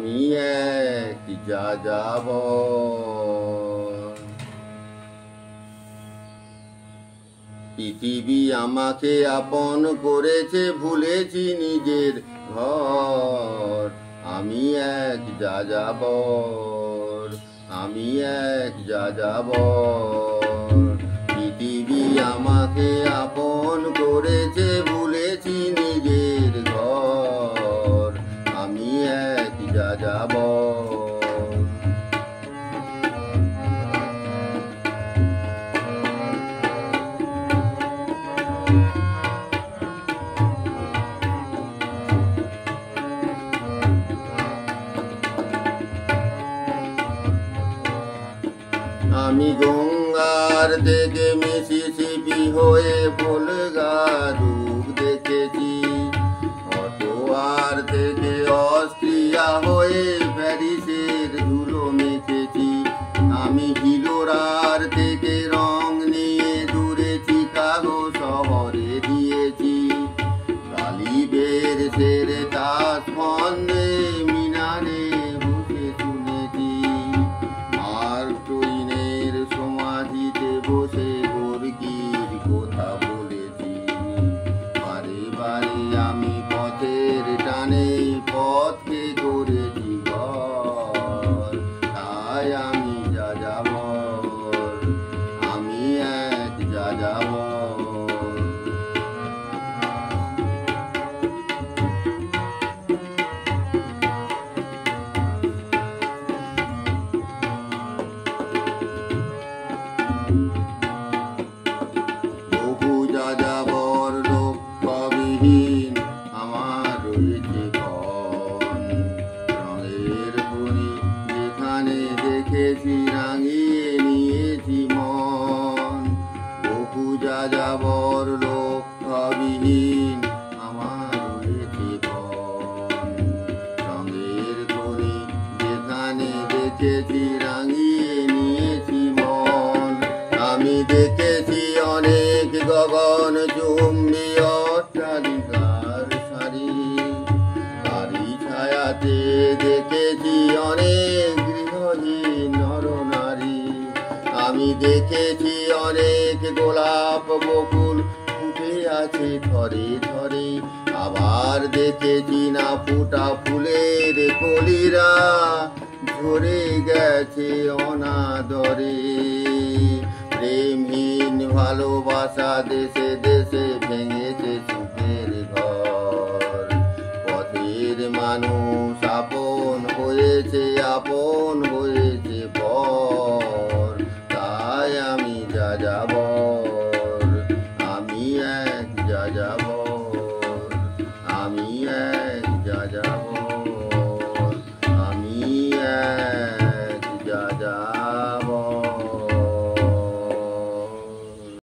আমি এক যাযাবর। পৃথিবী আমাকে আপন করেছে, ভুলেছি নিজের ঘর। আমি এক যাযাবর, আমি এক যাযাবর। পৃথিবী আমাকে আপন করেছে, ভুলেছি নিজের ঘর। আমি এক যাযাবর। আমি গঙ্গার থেকে মিসিসিপি হয়ে ভোলগা যুগ দেখেছি, অটোয়ার থেকে অস্ট্রিয়া হয়ে প্যারিসের ধুলো মেখেছি। আমি হিলোরার থেকে রং নিয়ে দূরে চিকাগো শহরে দিয়েছি। গালিবের সেরে তাস ফন্দে মিনারে বসে শুনেছি। মার্ক টুইনের সমাধিতে বসে বর্গির কথা বলেছি। বারে বারে আমি পথের টানে পথকে করেছি ঘর। তাই আমি যাযাবর, আমি এক যাযাবর। বহু যাযাবর লক্ষ্যবিহীন আমার রয়েছে ক্ষণ। রঙের বনি যেখানে দেখেছি রাঙিয়ে নিয়েছি মন। বহু যাযাবর লক্ষ্যবিহীন আমার রয়েছে ক্ষণ। রঙের বনি যেখানে দেখেছি রাঙিয়ে নিয়েছি মন। আমি দেখেছি অনেক গগন চুম্বী অট্টালিকার সারি। তারই ছায়াতে দেখেছি অনেক গৃহহীন নরনারী। আমি দেখেছি অনেক গোলাপ বকুল ফুটে আছে থরে থরে। আবার দেখেছি না ফুটা ফুলের কলিরা ঝরে গেছে অনাদরে। প্রেমহীন ভালোবাসা দেশে দেশে ভেঙেছে সুখের ঘর। পথের মানুষ আপন হয়েছে আপন